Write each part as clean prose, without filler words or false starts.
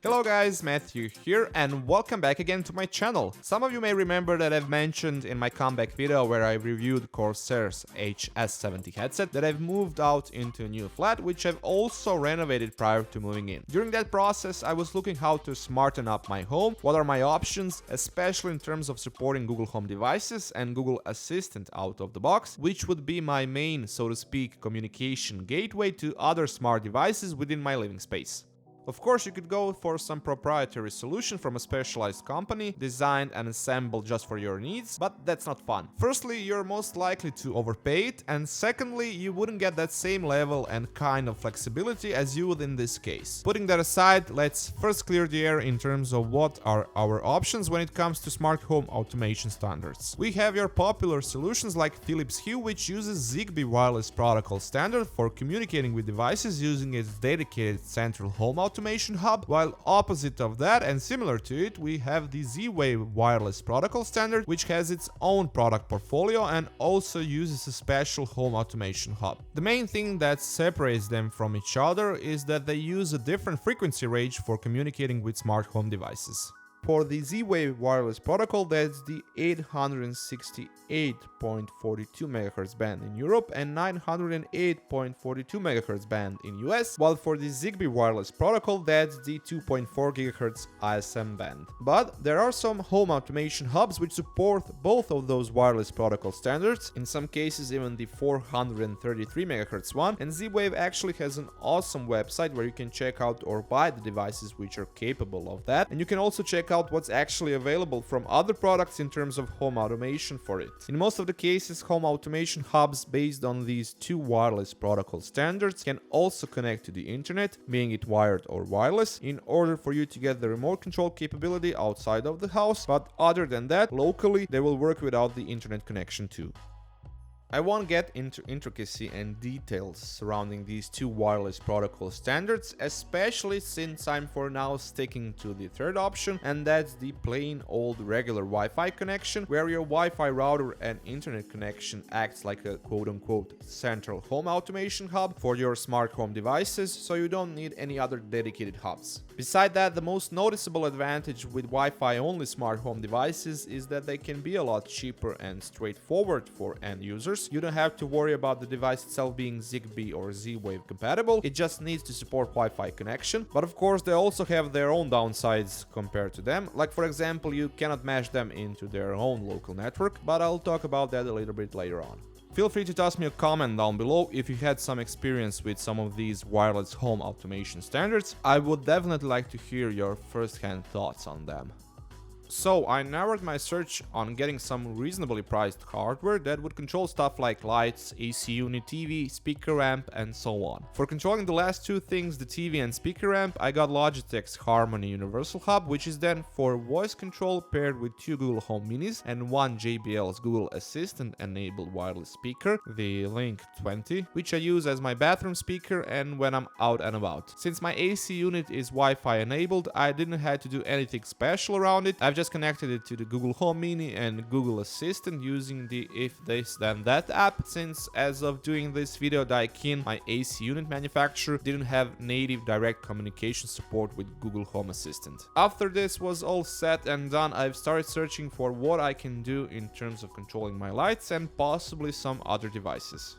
Hello guys, Matthew here and welcome back again to my channel. Some of you may remember that I've mentioned in my comeback video where I reviewed Corsair's HS70 headset that I've moved out into a new flat which I've also renovated prior to moving in. During that process I was looking how to smarten up my home, what are my options, especially in terms of supporting Google Home devices and Google Assistant out of the box, which would be my main, so to speak, communication gateway to other smart devices within my living space. Of course, you could go for some proprietary solution from a specialized company, designed and assembled just for your needs, but that's not fun. Firstly, you're most likely to overpay it, and secondly, you wouldn't get that same level and kind of flexibility as you would in this case. Putting that aside, let's first clear the air in terms of what are our options when it comes to smart home automation standards. We have your popular solutions like Philips Hue, which uses Zigbee wireless protocol standard for communicating with devices using its dedicated central home automation hub, while opposite of that and similar to it we have the Z-Wave wireless protocol standard, which has its own product portfolio and also uses a special home automation hub. The main thing that separates them from each other is that they use a different frequency range for communicating with smart home devices. For the Z-Wave wireless protocol, that's the 868.42 MHz band in Europe and 908.42 MHz band in US, while for the Zigbee wireless protocol, that's the 2.4 GHz ISM band. But there are some home automation hubs which support both of those wireless protocol standards, in some cases even the 433 MHz one, and Z-Wave actually has an awesome website where you can check out or buy the devices which are capable of that, and you can also check out what's actually available from other products in terms of home automation for it. In most of the cases, home automation hubs based on these two wireless protocol standards can also connect to the internet, being it wired or wireless, in order for you to get the remote control capability outside of the house, but other than that, locally they will work without the internet connection too. I won't get into intricacy and details surrounding these two wireless protocol standards, especially since I'm for now sticking to the third option, and that's the plain old regular Wi-Fi connection, where your Wi-Fi router and internet connection acts like a quote-unquote central home automation hub for your smart home devices, so you don't need any other dedicated hubs. Beside that, the most noticeable advantage with Wi-Fi only smart home devices is that they can be a lot cheaper and straightforward for end users. You don't have to worry about the device itself being Zigbee or Z-Wave compatible, it just needs to support Wi-Fi connection, but of course they also have their own downsides compared to them, like for example you cannot mesh them into their own local network, but I'll talk about that a little bit later on. Feel free to toss me a comment down below if you had some experience with some of these wireless home automation standards. I would definitely like to hear your first-hand thoughts on them. So I narrowed my search on getting some reasonably priced hardware that would control stuff like lights, AC unit, TV, speaker amp, and so on. For controlling the last two things, the TV and speaker amp, I got Logitech's Harmony Universal Hub, which is then for voice control paired with two Google Home Minis and one JBL's Google Assistant enabled wireless speaker, the Link 20, which I use as my bathroom speaker and when I'm out and about. Since my AC unit is Wi-Fi enabled, I didn't have to do anything special around it. I've just connected it to the Google Home Mini and Google Assistant using the If This Then That app, since as of doing this video, Daikin, my AC unit manufacturer, didn't have native direct communication support with Google Home Assistant. After this was all set and done, I've started searching for what I can do in terms of controlling my lights and possibly some other devices.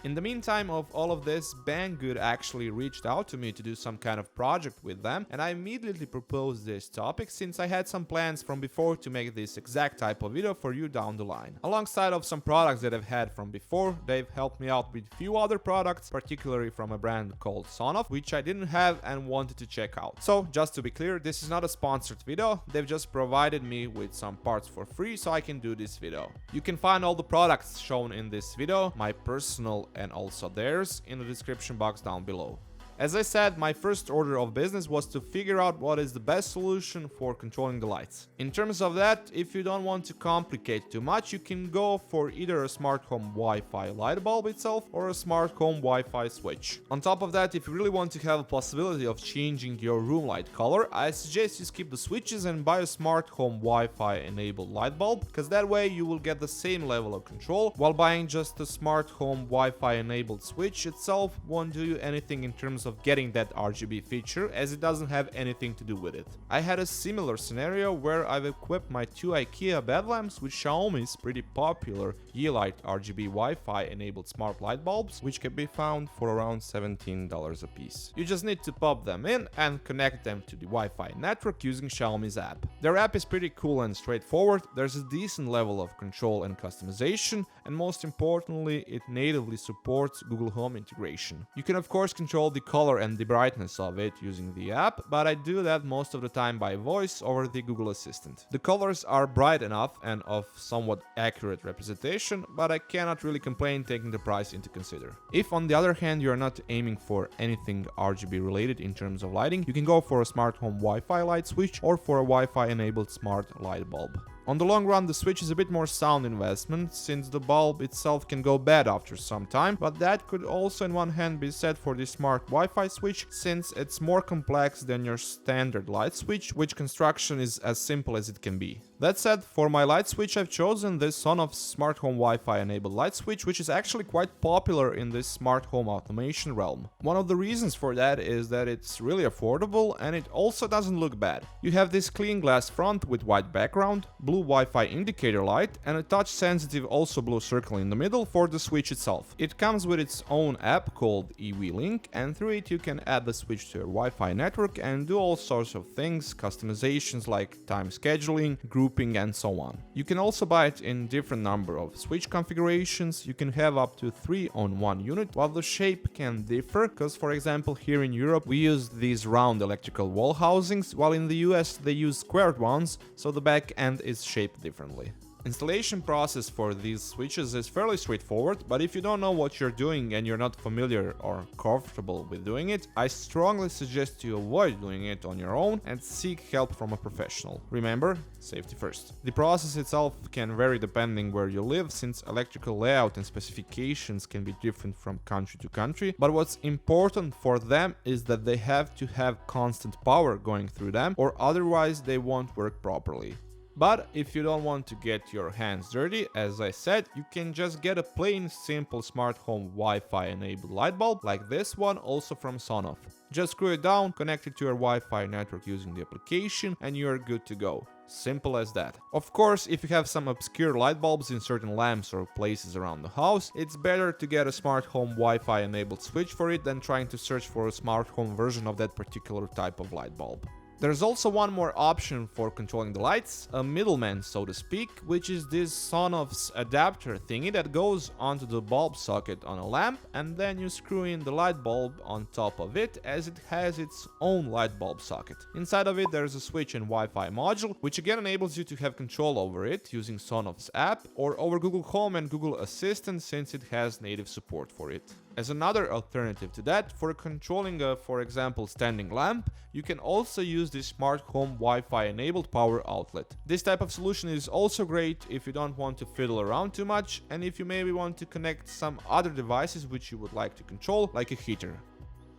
In the meantime of all of this, Banggood actually reached out to me to do some kind of project with them, and I immediately proposed this topic since I had some plans from before to make this exact type of video for you down the line. Alongside of some products that I've had from before, they've helped me out with few other products, particularly from a brand called Sonoff, which I didn't have and wanted to check out. So just to be clear, this is not a sponsored video, they've just provided me with some parts for free so I can do this video. You can find all the products shown in this video, my personal and also theirs, in the description box down below. As I said, my first order of business was to figure out what is the best solution for controlling the lights. In terms of that, if you don't want to complicate too much, you can go for either a smart home Wi-Fi light bulb itself or a smart home Wi-Fi switch. On top of that, if you really want to have a possibility of changing your room light color, I suggest you skip the switches and buy a smart home Wi-Fi enabled light bulb, because that way you will get the same level of control, while buying just a smart home Wi-Fi enabled switch itself won't do you anything in terms of getting that RGB feature, as it doesn't have anything to do with it. I had a similar scenario where I've equipped my two IKEA bed lamps with Xiaomi's pretty popular Yeelight RGB Wi-Fi enabled smart light bulbs, which can be found for around $17 a piece. You just need to pop them in and connect them to the Wi-Fi network using Xiaomi's app. Their app is pretty cool and straightforward, there's a decent level of control and customization, and most importantly, it natively supports Google Home integration. You can of course control the color and the brightness of it using the app, but I do that most of the time by voice over the Google Assistant. The colors are bright enough and of somewhat accurate representation, but I cannot really complain taking the price into consider. If on the other hand you are not aiming for anything RGB related in terms of lighting, you can go for a smart home Wi-Fi light switch or for a Wi-Fi enabled smart light bulb. On the long run, the switch is a bit more sound investment, since the bulb itself can go bad after some time, but that could also in one hand be said for the smart Wi-Fi switch, since it's more complex than your standard light switch, which construction is as simple as it can be. That said, for my light switch I've chosen this Sonoff smart home Wi-Fi enabled light switch, which is actually quite popular in this smart home automation realm. One of the reasons for that is that it's really affordable and it also doesn't look bad. You have this clean glass front with white background, blue Wi-Fi indicator light, and a touch sensitive also blue circle in the middle for the switch itself. It comes with its own app called EV-Link, and through it you can add the switch to your Wi-Fi network and do all sorts of things, customizations like time scheduling, grouping and so on. You can also buy it in different number of switch configurations. You can have up to 3 on one unit, while the shape can differ, because for example here in Europe we use these round electrical wall housings, while in the US they use squared ones, so the back end is shaped differently. Installation process for these switches is fairly straightforward, but if you don't know what you're doing and you're not familiar or comfortable with doing it, I strongly suggest you avoid doing it on your own and seek help from a professional. Remember, safety first. The process itself can vary depending where you live, since electrical layout and specifications can be different from country to country, but what's important for them is that they have to have constant power going through them, or otherwise they won't work properly. But if you don't want to get your hands dirty, as I said, you can just get a plain simple smart home Wi-Fi enabled light bulb like this one, also from Sonoff. Just screw it down, connect it to your Wi-Fi network using the application, and you're good to go. Simple as that. Of course, if you have some obscure light bulbs in certain lamps or places around the house, it's better to get a smart home Wi-Fi enabled switch for it than trying to search for a smart home version of that particular type of light bulb. There's also one more option for controlling the lights, a middleman so to speak, which is this Sonoff's adapter thingy that goes onto the bulb socket on a lamp, and then you screw in the light bulb on top of it, as it has its own light bulb socket. Inside of it there's a switch and Wi-Fi module, which again enables you to have control over it using Sonoff's app or over Google Home and Google Assistant, since it has native support for it. As another alternative to that, for controlling a, for example, standing lamp, you can also use this smart home Wi-Fi enabled power outlet. This type of solution is also great if you don't want to fiddle around too much, and if you maybe want to connect some other devices which you would like to control, like a heater.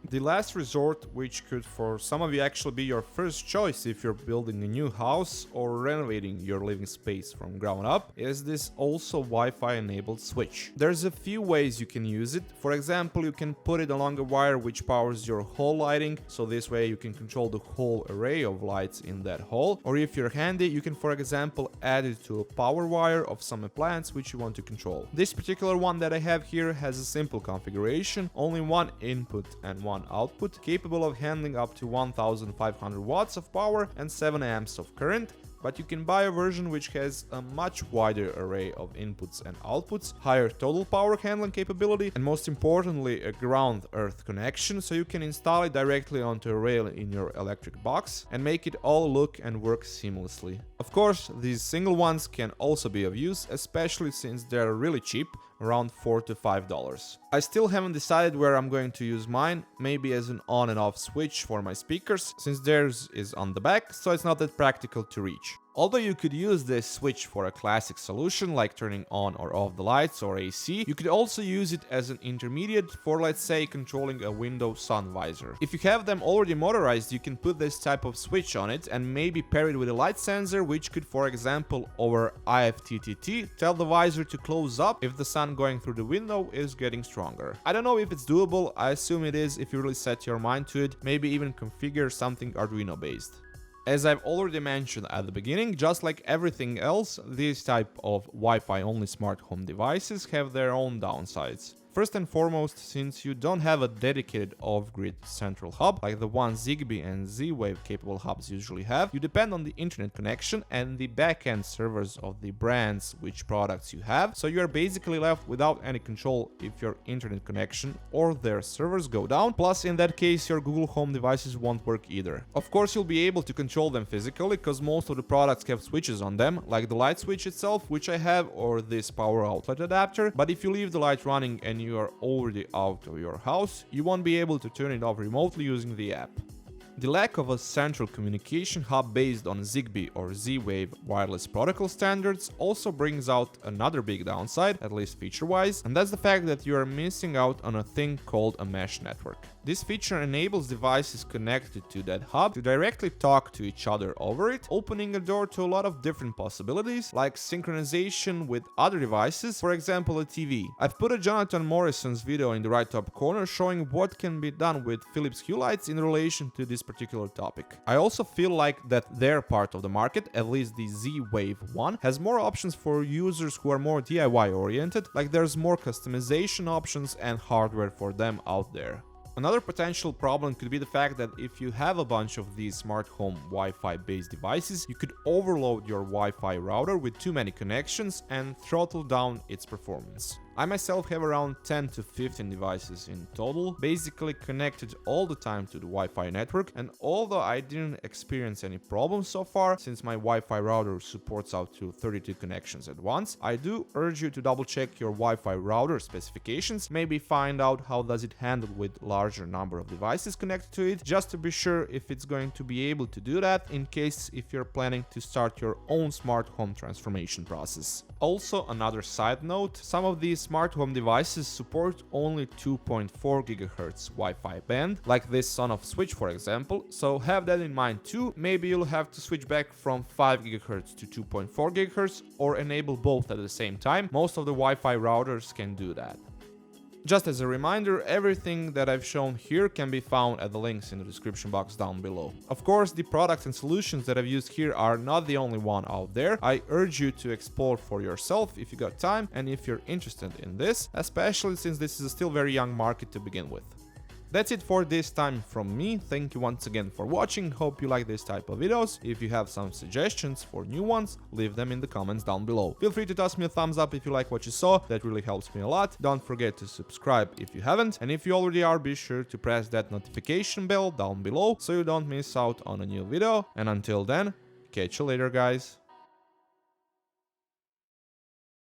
The last resort, which could for some of you actually be your first choice if you're building a new house or renovating your living space from ground up, is this also Wi-Fi enabled switch. There's a few ways you can use it. For example, you can put it along a wire which powers your hall lighting, so this way you can control the whole array of lights in that hall. Or if you're handy, you can for example add it to a power wire of some appliance which you want to control. This particular one that I have here has a simple configuration, only one input and one output, capable of handling up to 1500 watts of power and 7 amps of current, but you can buy a version which has a much wider array of inputs and outputs, higher total power handling capability, and most importantly a ground earth connection, so you can install it directly onto a rail in your electric box and make it all look and work seamlessly. Of course, these single ones can also be of use, especially since they're really cheap, around $4 to $5. I still haven't decided where I'm going to use mine, maybe as an on and off switch for my speakers, since theirs is on the back, so it's not that practical to reach. Although you could use this switch for a classic solution like turning on or off the lights or AC, you could also use it as an intermediate for, let's say, controlling a window sun visor. If you have them already motorized, you can put this type of switch on it and maybe pair it with a light sensor, which could, for example, over IFTTT, tell the visor to close up if the sun going through the window is getting stronger. I don't know if it's doable, I assume it is if you really set your mind to it, maybe even configure something Arduino based. As I've already mentioned at the beginning, just like everything else, these type of Wi-Fi only smart home devices have their own downsides. First and foremost, since you don't have a dedicated off-grid central hub, like the one Zigbee and Z-Wave capable hubs usually have, you depend on the internet connection and the back-end servers of the brands which products you have, so you are basically left without any control if your internet connection or their servers go down, plus in that case your Google Home devices won't work either. Of course you'll be able to control them physically, because most of the products have switches on them, like the light switch itself, which I have, or this power outlet adapter, but if you leave the light running and you are already out of your house, you won't be able to turn it off remotely using the app. The lack of a central communication hub based on Zigbee or Z-Wave wireless protocol standards also brings out another big downside, at least feature-wise, and that's the fact that you are missing out on a thing called a mesh network. This feature enables devices connected to that hub to directly talk to each other over it, opening a door to a lot of different possibilities, like synchronization with other devices, for example a TV. I've put a Jonathan Morrison's video in the right top corner showing what can be done with Philips Hue lights in relation to this particular topic. I also feel like that their part of the market, at least the Z-Wave one, has more options for users who are more DIY oriented, like there's more customization options and hardware for them out there. Another potential problem could be the fact that if you have a bunch of these smart home Wi-Fi based devices, you could overload your Wi-Fi router with too many connections and throttle down its performance. I myself have around 10 to 15 devices in total, basically connected all the time to the Wi-Fi network, and although I didn't experience any problems so far, since my Wi-Fi router supports out to 32 connections at once, I do urge you to double check your Wi-Fi router specifications, maybe find out how does it handle with larger number of devices connected to it, just to be sure if it's going to be able to do that in case if you're planning to start your own smart home transformation process. Also, another side note, some of these smart home devices support only 2.4 GHz Wi-Fi band, like this on-off switch for example, so have that in mind too. Maybe you'll have to switch back from 5 GHz to 2.4 GHz or enable both at the same time. Most of the Wi-Fi routers can do that. Just as a reminder, everything that I've shown here can be found at the links in the description box down below. Of course, the products and solutions that I've used here are not the only one out there. I urge you to explore for yourself if you got time and if you're interested in this, especially since this is a still very young market to begin with. That's it for this time from me. Thank you once again for watching. Hope you like this type of videos. If you have some suggestions for new ones, leave them in the comments down below. Feel free to toss me a thumbs up if you like what you saw. That really helps me a lot. Don't forget to subscribe if you haven't. And if you already are, be sure to press that notification bell down below so you don't miss out on a new video. And until then, catch you later, guys.